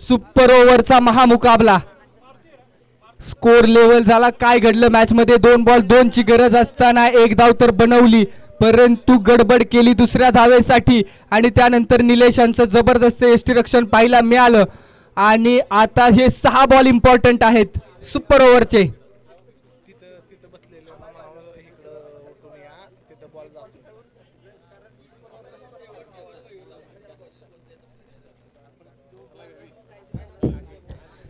Super ओव्हरचा महामुकाबला score level झाला. काय घडलं मॅच मध्ये? 2 बॉल 2 ची गरज असताना 1 धाव तर बनवली, परंतु गडबड केली दुसऱ्या धावेसाठी आणि त्यानंतर निलेश यांचं जबरदस्त यष्टीरक्षण पाहायला मिळालं. आणि आता हे 6 बॉल इम्पॉर्टंट आहेत सुपर ओव्हरचे.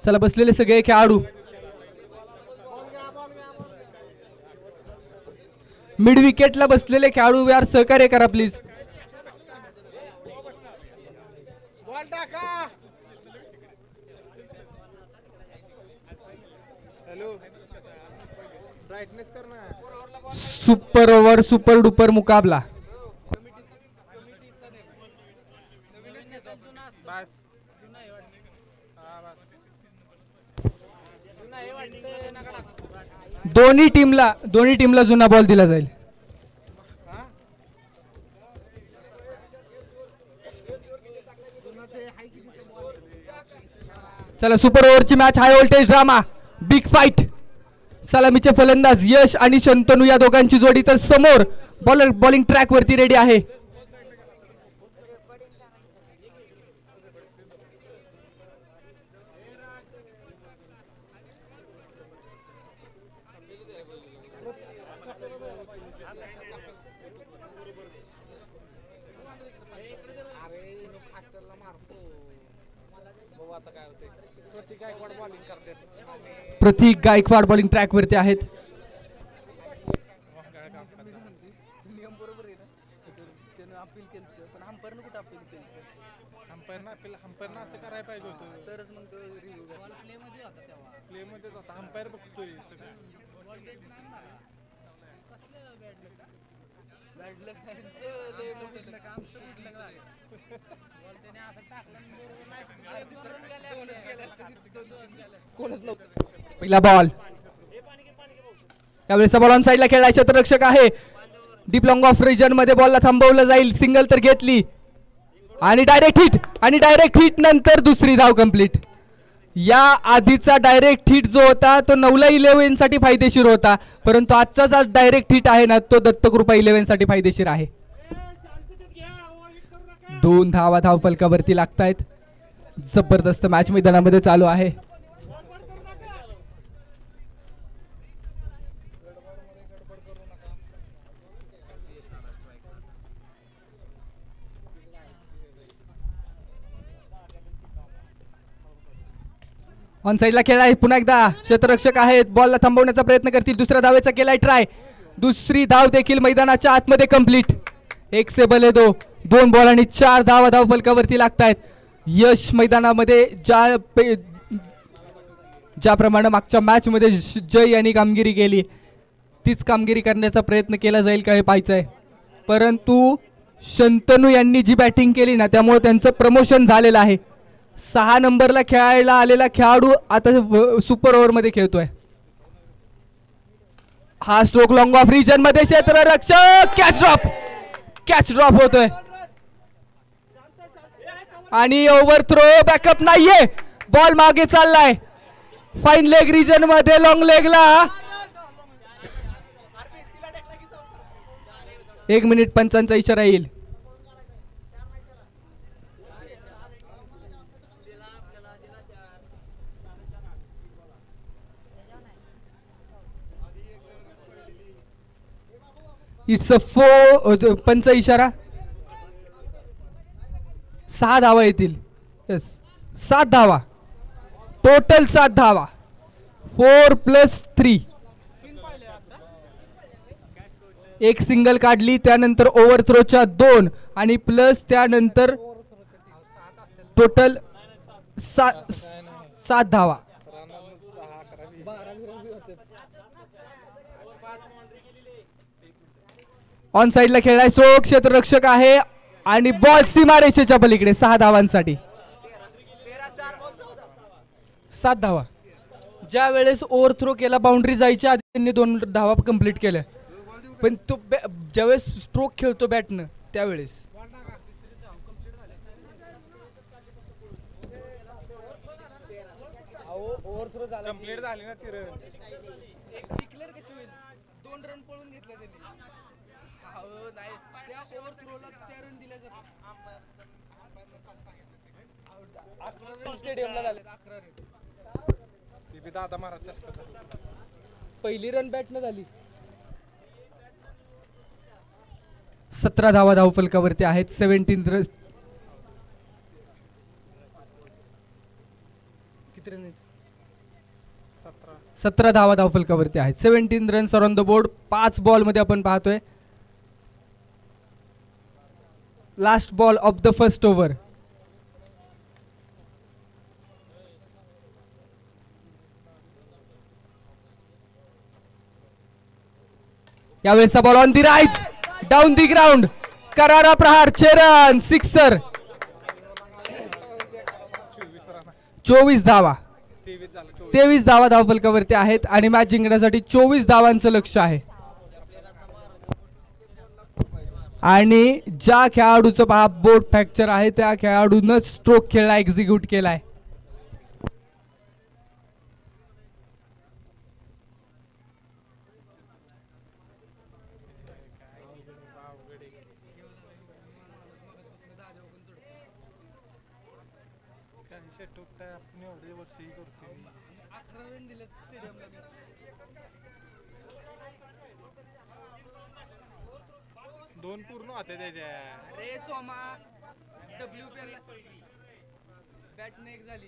चला बसलेले सगळे खेळाडू मिड विकेटला बसलेले खेळाडू यार सहकार्य करा please. Super over super duper मुकाबला. दोन्ही टीमला जुना बॉल दिला जाईल. चला सुपर ओव्हरची match, high voltage drama, big fight. सलामीचे फलंदाज यश आणि शंतनू या दोघांची जोडी तर समोर बॉलिंग ट्रॅक वरती रेडी आहे. प्रतीक गायकवाड बॉलिंग ट्रॅक वरती आहेत. पहिला बॉल, यावेळेस बॉल ऑन साइडला खेळला, क्षेत्ररक्षक आहे. डीप लॉंग ऑफ रिजन मध्ये बॉलला थांबवलं जाईल. सिंगल तर घेतली आणि डायरेक्ट हिट नंतर दुसरी धाव कंप्लीट. या आधीचा डायरेक्ट हिट जो होता तो 9ला 11 साठी फायदेशीर होता, परंतु आजचा जो डायरेक्ट हिट आहे ना तो दत्तकृपा 11 साठी फायदेशीर आहे. 2 धावा धावफलकावरती लागतायत. जबरदस्त मॅच मैदानामध्ये चालू आहे. ऑन साइडला खेळला आहे. पुन्हा एकदा क्षेत्ररक्षक आहेत, बॉलला थांबवण्याचा प्रयत्न करतील. दुसऱ्या धावेचा केलाय ट्राय. दुसरी धाव देखील मैदानाच्या आतमध्ये कंप्लीट. 1 से भले 2. 2 बॉल आणि 4 धावा धावफलकावरती लागतायत. यश मैदानामध्ये ज्याप्रमाणे मागच्या मॅच मध्ये जय यांनी कामगिरी केली तीच कामगिरी करण्याचा प्रयत्न केला जाईल का हे पाहायचं आहे. परंतु शंतनू यांनी जी बॅटिंग केली ना त्यामुळे त्यांचं प्रमोशन झालेलं आहे. 6 नंबरला खेळायला आलेला खेळाडू आता सुपर ओव्हर मध्ये खेळतोय. हा स्ट्रोक लॉंग ऑफ रिजन मध्ये क्षेत्ररक्षक कॅच ड्रॉप होतोय आणि ओव्हर थ्रो बॅकअप नाहीये. बॉल मागे चाललाय. फाईन लेग रिजन मध्ये लॉंग लेगला 1 मिनिट 5 इशारा येईल. इट्स अ 4 5 इशारा. 6 धावा येतील. यस 7 धावा टोटल. 7 धावा 4 + 3. एक सिंगल काढली, त्यानंतर ओव्हर थ्रोच्या 2 आणि प्लस त्यानंतर टोटल 7 धावा. ऑन साइडला खेळलाय. स्ट्रोक क्षेत्ररक्षक आहे आणि बॉल सीमारेषेच्या पलीकडे. 6 धावांसाठी 7 धावा. ज्या वेळेस ओव्हर थ्रो केला बाउंड्री जायच्या आधी त्यांनी 2 धावा कंप्लीट केल्या, पण तो ज्यावेळेस स्ट्रोक खेळतो बॅटनं त्यावेळेस ओव्हर झाला कंप्लीट झाली ना ती रन. एक डिक्लेअर कशी होईल? 2 रन पळून घेतले त्यांनी. हो नाही, त्या ओव्हर थ्रोला त्या रन दिल्या जातात. 11 रन स्टेडियमला झाले. 11 रन ती बी दादा महाराज पहिली रन बॅटनं झाली. 17 धावा धावफलकावरती आहेत. 17 रन. किती रन? 17 धावा धावफलकावरती आहेत. 17 runs on the board. 5 ball मध्ये आपण पाहतोय. Last ball of the first over. यावेळेचा ball on the right, down the ground, करारा प्रहार, 6 रन, सिक्सर. 24 धावा, 23 धावा धावफलकावरती आहेत आणि मॅच जिंकण्यासाठी 24 धावांचं लक्ष आहे. आणि ज्या खेळाडूचं पहा बोट फ्रॅक्चर आहे त्या खेळाडूनं स्ट्रोक खेळला, एक्झिक्यूट केलाय. दोन पूर्ण होते त्याच्या. अरे सोमा WPL बॅट नेक झाली.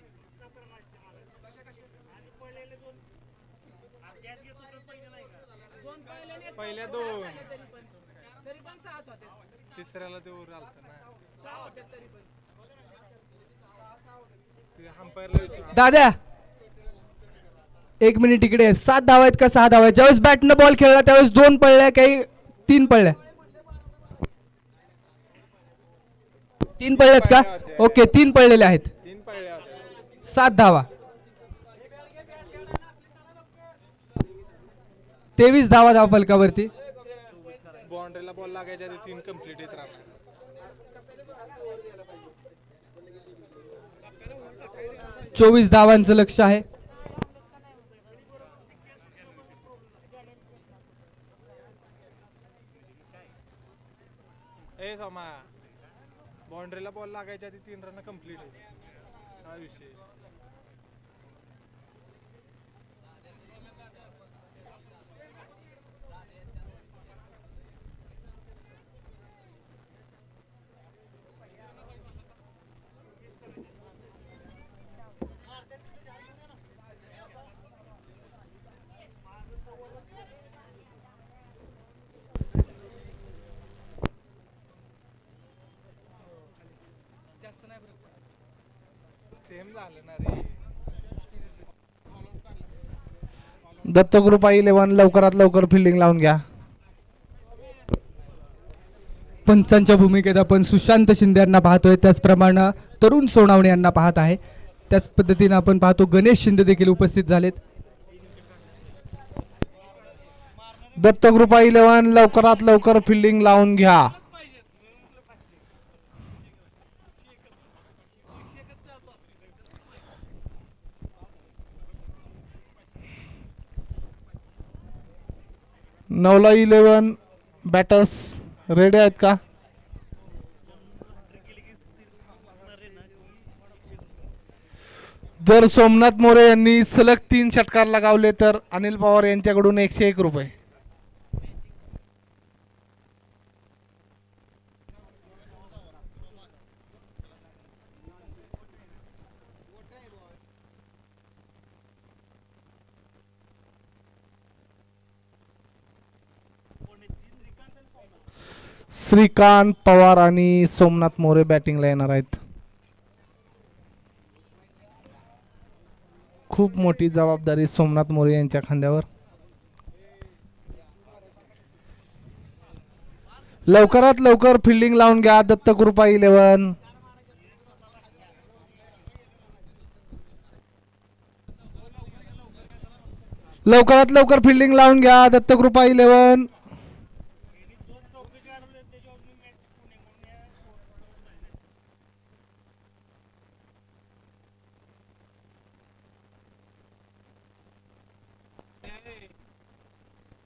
पहिल्या 2 तिसऱ्याला ते वर आलत ना. दादा 1 मिनिट इकडे. 7 धावा आहेत का 6 धावा आहेत? ज्यावेळेस बॅटनं बॉल खेळला त्यावेळेस 2 पडल्या, काही 3 पडल्या. 3 पडल्यात का? ओके, 3 पडलेले आहेत. 7 धावा. 23 धावा धावफलकावरती. बाउंड्रीला बॉल लागायच्या आधी 3 कंप्लीट येत राहणार. 24 धावांचं लक्ष आहे. ए सोमा, बाउंड्रीला बॉल लागायच्या आधी 3 रन कंप्लीट आहे. हा विषय. दत्तकृपा 11 लवकरात लवकर फिल्डिंग लावून घ्या. पंचांच्या भूमिकेत आपण सुशांत शिंदे यांना पाहतोय, त्याचप्रमाणे तरुण सोनावणे यांना पाहत आहे. त्याच पद्धतीने आपण पाहतो गणेश शिंदे देखील उपस्थित झालेत. दत्तकृपा 11 लवकरात लवकर फिल्डिंग लावून घ्या. नवला 11 बॅटर्स रेडी आहेत का? जर सोमनाथ मोरे यांनी सलग 3 षटकार लगावले तर अनिल पवार यांच्याकडून 101 रुपये. श्रीकांत पवार आणि सोमनाथ मोरे बॅटिंगला येणार आहेत. खूप मोठी जबाबदारी सोमनाथ मोरे यांच्या खांद्यावर. लवकरात लवकर फिल्डिंग लावून घ्या दत्तकृपा 11. लवकरात लवकर फिल्डिंग लावून घ्या दत्तकृपा 11.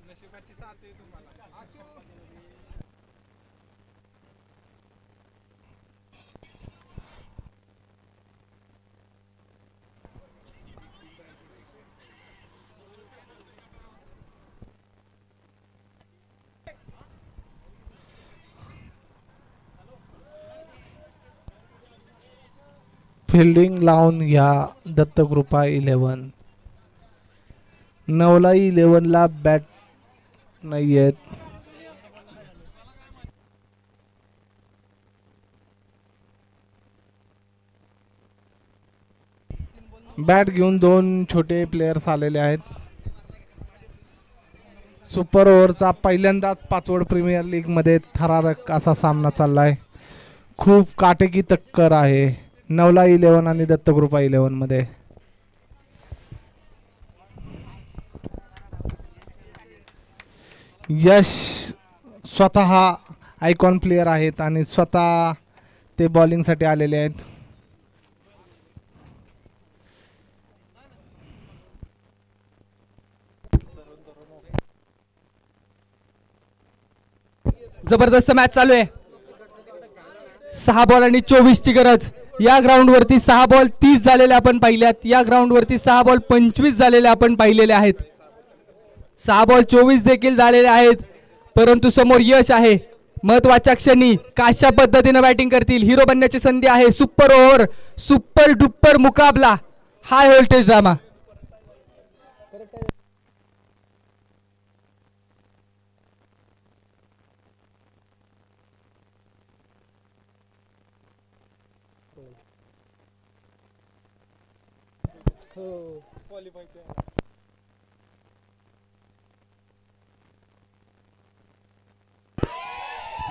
नशिबाची साथ आहे तुम्हाला. फिल्डिंग लावून घ्या दत्तकृपा 11. 9ला 11ला बॅट नाही आहेत. बॅट घेऊन 2 छोटे प्लेयर्स आलेले आहेत. सुपर ओव्हरचा पहिल्यांदाच पाचवड प्रीमियर लीग मध्ये थरारक असा सामना चाललाय. खूप काटेकी टक्कर आहे 9ला 11 आणि दत्तकृपा 11 मध्ये. यश स्वतः आयकॉन प्लेयर आहेत आणि स्वतः ते बॉलिंगसाठी आलेले आहेत. जबरदस्त मॅच चालू आहे. 6 बॉल आणि 24 ची गरज. या ग्राउंड वरती 6 बॉल 30 झालेले आपण पाहिल्यात. या ग्राउंड वरती 6 बॉल 25 झालेले आपण पाहिलेले आहेत. 6 बॉल 24 देखील झालेले आहेत. परंतु समोर यश आहे. महत्वाच्या क्षणी कशा पद्धतीने बॅटिंग करतील हिरो बनण्याची संधी आहे. सुपर ओव्हर, सुपर डुपर मुकाबला, हाय व्होल्टेज ड्रामा.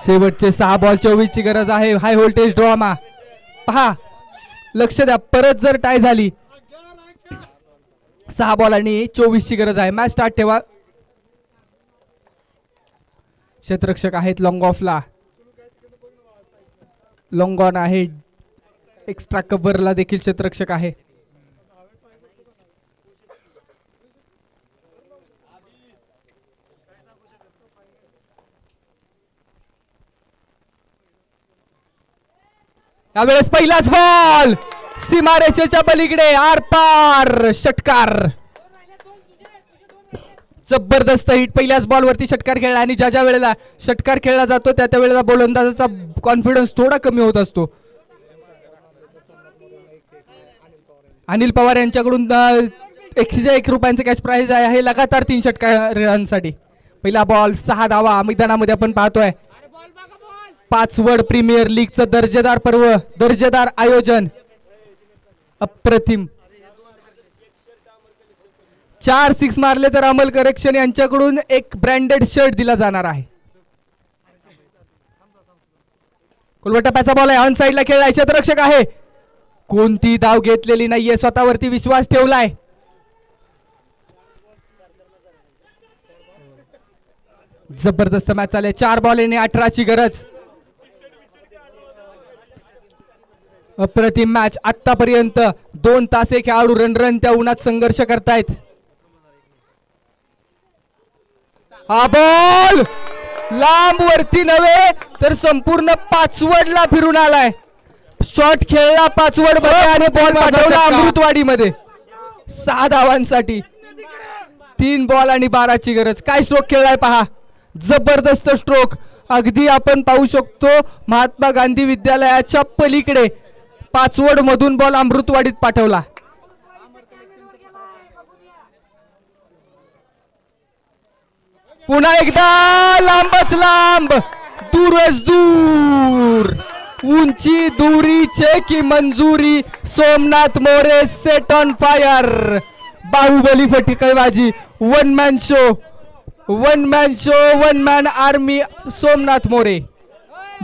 शेवटचे 6 बॉल 24 ची गरज आहे. हाय व्होल्टेज ड्रामा पहा, लक्ष द्या. परत जर टाय झाली 6 बॉल आणि 24 ची गरज आहे. मॅच स्टार्ट ठेवा. क्षेत्ररक्षक आहेत लॉंग ऑफला. लॉंग ऑन आहे. एक्स्ट्रा कव्हरला देखील क्षेत्ररक्षक आहे. यावेळेस पहिलाच बॉल सीमारेषेच्या पलीकडे आरपार षटकार. जबरदस्त हिट. पहिल्याच बॉल वरती षटकार खेळला आणि ज्या वेळेला षटकार खेळला जातो त्या वेळेला गोलंदाजाचा कॉन्फिडन्स थोडा कमी होत असतो. अनिल पवार यांच्याकडून 101 रुपयांचे कॅश प्राइज आहे. लगातार 3 षटकारांसाठी. पहिला बॉल 6 धावा मैदानामध्ये आपण पाहतोय. पाचवड प्रीमियर लीगचं दर्जेदार पर्व, दर्जेदार आयोजन, अप्रतिम. 4 6 मारले तर अमल करेक्शन यांच्याकडून एक ब्रँडेड शर्ट दिला जाणार आहे. कुलवटप्प्याचा बॉल आहे. ऑन साइडला खेळलाय. क्षेत्ररक्षक आहे. कोणती धाव घेतलेली नाहीये. स्वतःवरती विश्वास ठेवलाय. जबरदस्त मॅच चालू आहे. 4 बॉल आणि 18 ची गरज. अप्रतिम मॅच. आतापर्यंत 2 तास खेळाडू रन त्या उन्हात संघर्ष करतायत. हा बॉल लांब वरती नव्हे तर संपूर्ण पाचवडला फिरून आलाय. शॉट खेळला पाचवड मध्ये आणि बॉल पाठवला अमृतवाडीमध्ये. 6 धावांसाठी 3 बॉल आणि 12 ची गरज. काय स्ट्रोक खेळलाय पहा. जबरदस्त स्ट्रोक. अगदी आपण पाहू शकतो महात्मा गांधी विद्यालयाच्या पलीकडे पाचवड मधून बॉल अमृतवाडीत पाठवला. पुन्हा एकदा लांबच लांब, दूरच दूर. उंची दुरीचे की मंजुरी. Somnath More set on fire. Bahubali फटकेबाजी. One man show, one man show, one man army. Somnath More.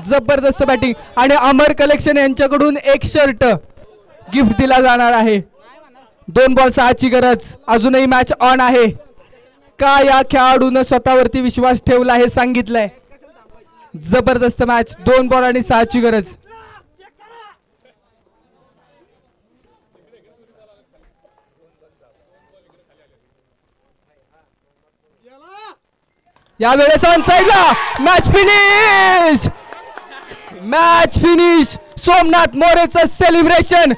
जबरदस्त बॅटिंग. आणि अमर कलेक्शन यांच्याकडून एक शर्ट गिफ्ट दिला जाणार आहे. 2 बॉल 6 ची गरज. अजूनही मॅच ऑन आहे. का या खेळाडूनं स्वतःवरती विश्वास ठेवला हे सांगितलंय. जबरदस्त मॅच, 2 बॉल आणि 6ची गरज. यावेळेस ऑन साइडला match finish. Match finish. Somnath मोरेचं सेलिब्रेशन.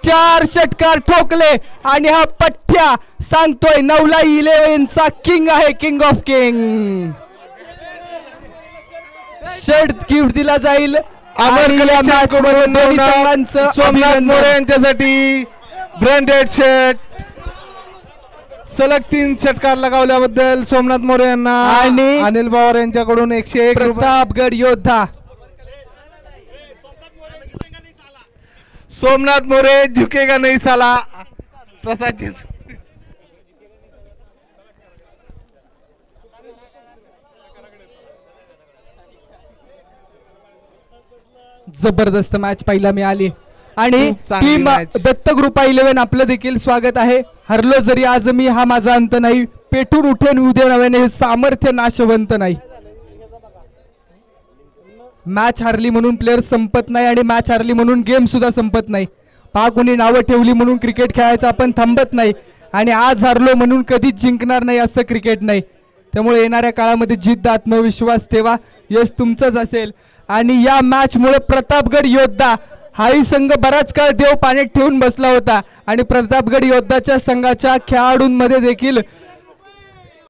4 षटकार ठोकले आणि हा पठ्या सांगतोय नवलाई 11चा किंग आहे, किंग ऑफ किंग. षट गिफ्ट दिला जाईल. सोमनाथ मोरे यांच्यासाठी ब्रँडेड शर्ट. सलग 3 षटकार लगावल्याबद्दल सोमनाथ मोरे यांना आणि अनिल पवार यांच्याकडून 101 रुपये. प्रतापगड योद्धा सोमनाथ मोरे झुकेगा नहीं साला. प्रसाद जबरदस्त मॅच पाहिला मिळाली आणि खूप चांगली टीम match. दत्त ग्रुप 11 आपलं देखील स्वागत आहे. हरलो जरी आज मी हा माझा अंत नाही, पेटून उठेन उद्या नव्याने हे सामर्थ्य नाशवंत नाही. मॅच हारली म्हणून प्लेयर संपत नाही आणि मॅच हारली म्हणून गेम सुद्धा संपत नाही. पहा कोणी नावं ठेवली म्हणून क्रिकेट खेळायचं आपण थांबत नाही आणि आज हारलो म्हणून कधीच जिंकणार नाही असं क्रिकेट नाही. त्यामुळे येणाऱ्या काळामध्ये जिद्द, आत्मविश्वास ठेवा, यश तुमचंच असेल. आणि या मॅच मुळे प्रतापगड योद्धा हाही संघ बराच काळ देव पाण्यात ठेवून बसला होता आणि प्रतापगड योद्धाच्या संघाच्या खेळाडूंमध्ये देखील